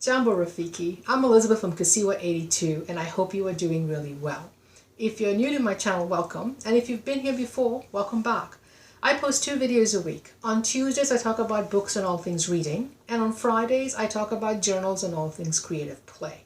Jambo Rafiki, I'm Elizabeth from Kasiwa82 and I hope you are doing really well. If you're new to my channel, welcome, and if you've been here before, welcome back. I post 2 videos a week. On Tuesdays I talk about books and all things reading, and on Fridays I talk about journals and all things creative play.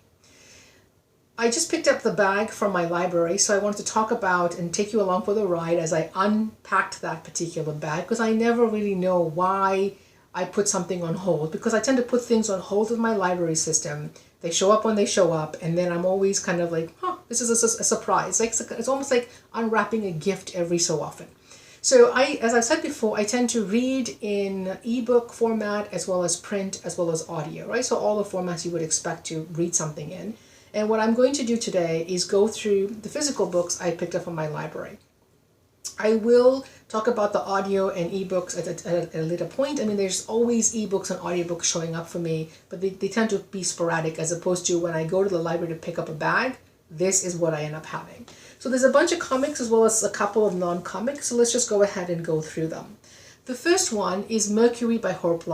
I just picked up the bag from my library, so I wanted to talk about and take you along for the ride as I unpacked that particular bag, because I never really know why I put something on hold, because I tend to put things on hold with my library system. They show up when they show up, and then I'm always kind of like, this is a surprise. Like, it's almost like unwrapping a gift every so often. So as I've said before, I tend to read in ebook format as well as print as well as audio, right? So all the formats you would expect to read something in. And what I'm going to do today is go through the physical books I picked up from my library. I will talk about the audio and ebooks at a later point. I mean, there's always ebooks and audiobooks showing up for me, but they tend to be sporadic, as opposed to when I go to the library to pick up a bag, this is what I end up having. So there's a bunch of comics as well as a couple of non-comics, so let's just go ahead and go through them. The first one is Mercury by Hope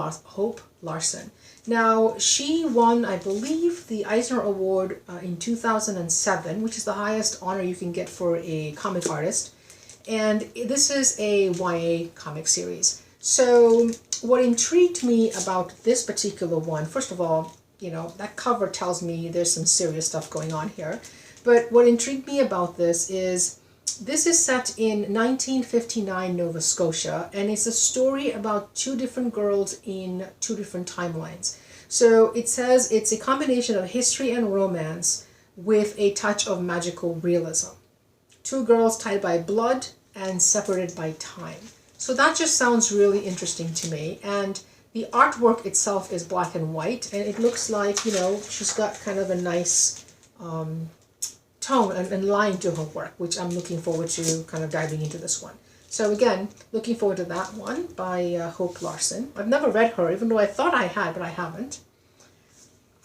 Larson. Now, she won, I believe, the Eisner Award in 2007, which is the highest honor you can get for a comic artist. And this is a YA comic series. So what intrigued me about this particular one, first of all, you know, that cover tells me there's some serious stuff going on here. But what intrigued me about this is set in 1959 Nova Scotia, and it's a story about 2 different girls in 2 different timelines. So it says it's a combination of history and romance with a touch of magical realism. 2 girls tied by blood and separated by time. So that just sounds really interesting to me. And the artwork itself is black and white, and it looks like, you know, she's got kind of a nice tone and line to her work, which I'm looking forward to kind of diving into this one. So again, looking forward to that one by Hope Larson. I've never read her, even though I thought I had, but I haven't.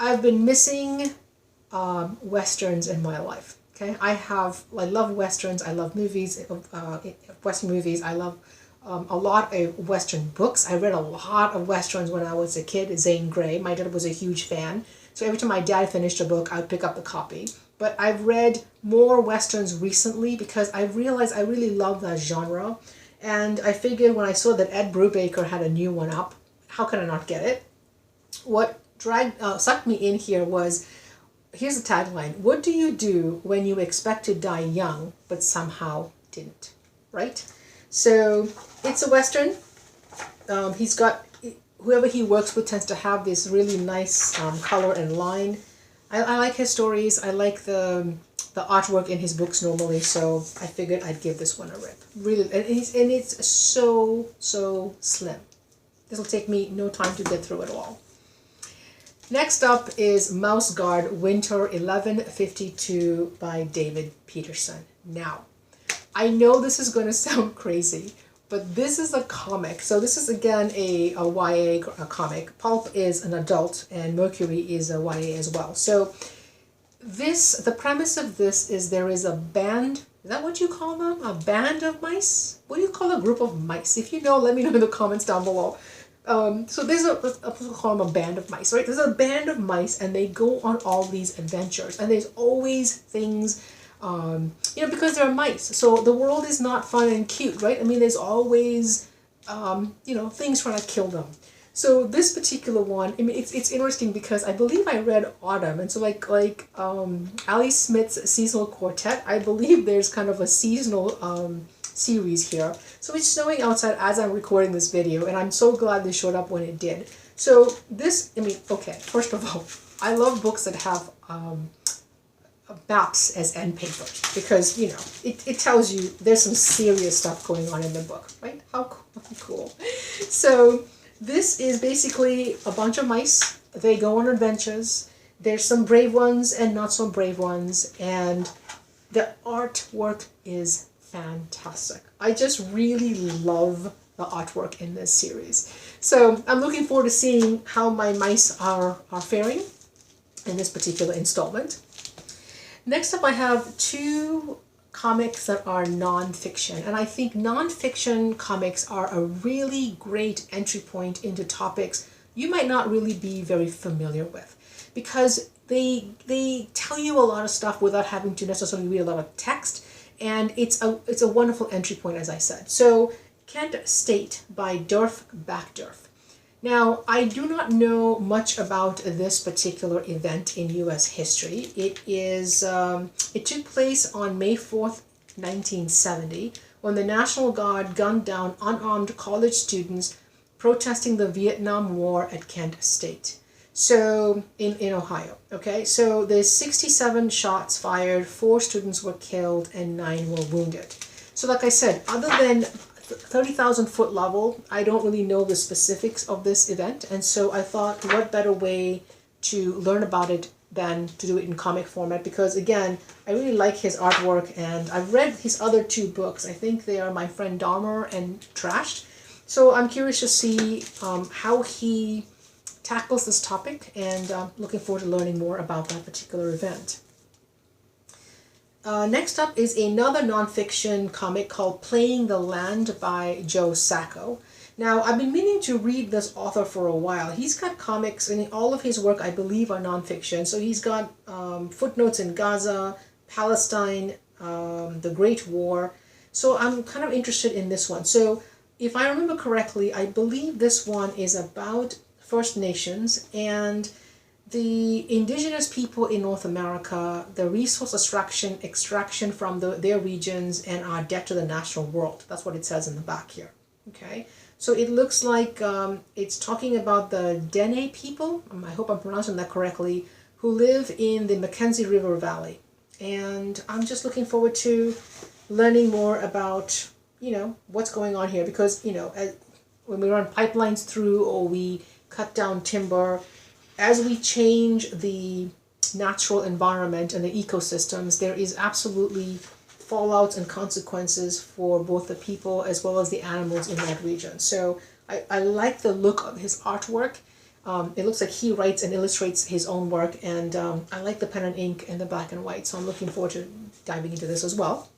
I've been missing Westerns in my life. Okay, I love Westerns, I love movies, Western movies, I love a lot of Western books. I read a lot of Westerns when I was a kid. Zane Grey, my dad was a huge fan. So every time my dad finished a book, I would pick up a copy. But I've read more Westerns recently because I realized I really love that genre. And I figured when I saw that Ed Brubaker had a new one up, how can I not get it? What sucked me in here was, here's the tagline: what do you do when you expect to die young but somehow didn't, right? So it's a Western. He's got, whoever he works with tends to have this really nice color and line. I like his stories. I like the artwork in his books normally, so I figured I'd give this one a rip. Really, and it's so slim. This will take me no time to get through it all. Next up is Mouse Guard Winter 1152 by David Peterson. Now, I know this is going to sound crazy, but this is a comic. So this is again a YA comic. Pulp is an adult and Mercury is a YA as well. So the premise of this is there is a band, is that what you call them? A band of mice? What do you call a group of mice? If you know, let me know in the comments down below. So there's call them a band of mice, right? There's a band of mice and they go on all these adventures, and there's always things, you know, because they're mice. So the world is not fun and cute, right? I mean, there's always, you know, things trying to kill them. So this particular one, I mean, it's interesting because I believe I read Autumn, and so like Ali Smith's Seasonal Quartet, I believe there's kind of a seasonal series here. So it's snowing outside as I'm recording this video, and I'm so glad they showed up when it did. So this, I mean, okay, first of all, I love books that have maps as end papers, because, you know, it tells you there's some serious stuff going on in the book, right? How cool. So this is basically a bunch of mice. They go on adventures. There's some brave ones and not so brave ones, and the artwork is fantastic. I just really love the artwork in this series. So I'm looking forward to seeing how my mice are faring in this particular installment. Next up, I have 2 comics that are non-fiction, and I think non-fiction comics are a really great entry point into topics you might not really be very familiar with. because they tell you a lot of stuff without having to necessarily read a lot of text, and it's a wonderful entry point, as I said. So Kent State by Derf, Backdurf. Now, I do not know much about this particular event in U.S. history. It took place on May 4th, 1970, when the National Guard gunned down unarmed college students protesting the Vietnam War at Kent State. So, in Ohio, okay? So there's 67 shots fired, 4 students were killed, and 9 were wounded. So like I said, other than 30,000 foot level, I don't really know the specifics of this event, and so I thought, what better way to learn about it than to do it in comic format, because again, I really like his artwork, and I've read his other 2 books. I think they are My Friend Dahmer and Trashed. So I'm curious to see how he tackles this topic, and looking forward to learning more about that particular event. Next up is another nonfiction comic called Playing the Land by Joe Sacco. Now, I've been meaning to read this author for a while. He's got comics, and all of his work, I believe, are nonfiction. So he's got footnotes in Gaza, Palestine, the Great War. So I'm kind of interested in this one. So if I remember correctly, I believe this one is about First Nations and the indigenous people in North America, the resource extraction from their regions, and our debt to the natural world. That's what it says in the back here. Okay, so it looks like it's talking about the Dene people, I hope I'm pronouncing that correctly, who live in the Mackenzie River Valley. And I'm just looking forward to learning more about, what's going on here, because, when we run pipelines through or we cut down timber, as we change the natural environment and the ecosystems, there is absolutely fallouts and consequences for both the people as well as the animals in that region. So I like the look of his artwork. It looks like he writes and illustrates his own work, and I like the pen and ink and the black and white, so I'm looking forward to diving into this as well.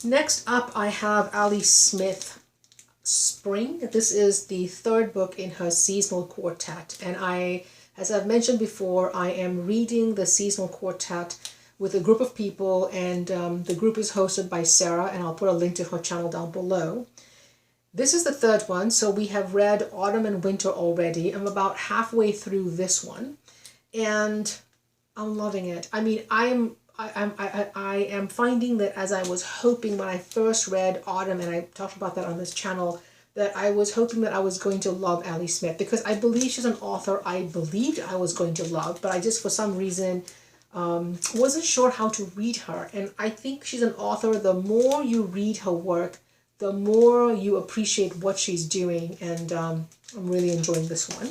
Next up, I have Ali Smith, Spring. This is the 3rd book in her seasonal quartet, and as I've mentioned before, I am reading the seasonal quartet with a group of people, and the group is hosted by Sarah, and I'll put a link to her channel down below. This is the 3rd one, so we have read Autumn and Winter already. I'm about halfway through this one, and I'm loving it. I mean, I am finding that, as I was hoping when I first read Autumn, and I talked about that on this channel, that I was hoping that I was going to love Ali Smith, because I believe she's an author I believed I was going to love, but I just, for some reason, wasn't sure how to read her. And I think she's an author, the more you read her work, the more you appreciate what she's doing, and I'm really enjoying this one.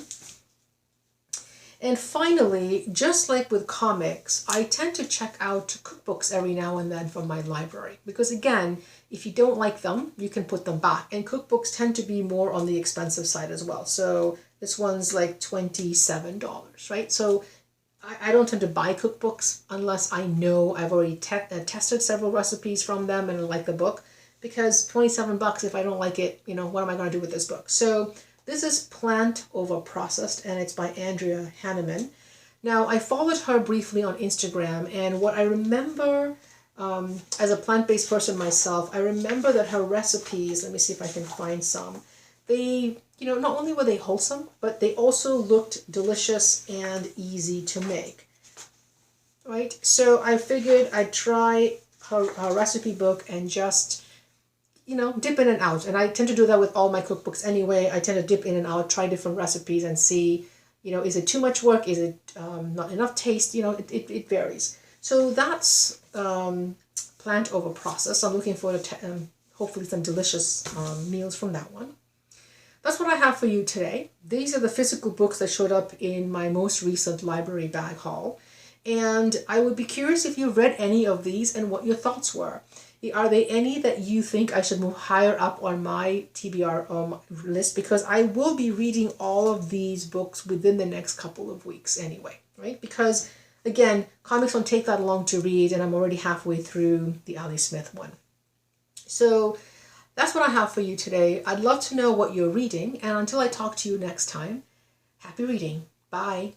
And finally, just like with comics, I tend to check out cookbooks every now and then from my library. Because again, if you don't like them, you can put them back. And cookbooks tend to be more on the expensive side as well. So this one's like $27, right? So I don't tend to buy cookbooks unless I know I've already tested several recipes from them and like the book. Because $27, if I don't like it, what am I going to do with this book? So this is Plant Over Processed, and it's by Andrea Hannemann. Now, I followed her briefly on Instagram, and what I remember, as a plant-based person myself, I remember that her recipes, let me see if I can find some, they, not only were they wholesome, but they also looked delicious and easy to make, right? So I figured I'd try her recipe book and just dip in and out. And I tend to do that with all my cookbooks anyway. I tend to dip in and out, try different recipes and see, is it too much work? Is it not enough taste? It varies. So that's Plant Over Processed. I'm looking forward to hopefully some delicious meals from that one. That's what I have for you today. These are the physical books that showed up in my most recent library bag haul. And I would be curious if you've read any of these and what your thoughts were. Are there any that you think I should move higher up on my TBR list? Because I will be reading all of these books within the next couple of weeks anyway, right? Because, again, comics don't take that long to read, and I'm already halfway through the Ali Smith one. So that's what I have for you today. I'd love to know what you're reading, and until I talk to you next time, happy reading. Bye.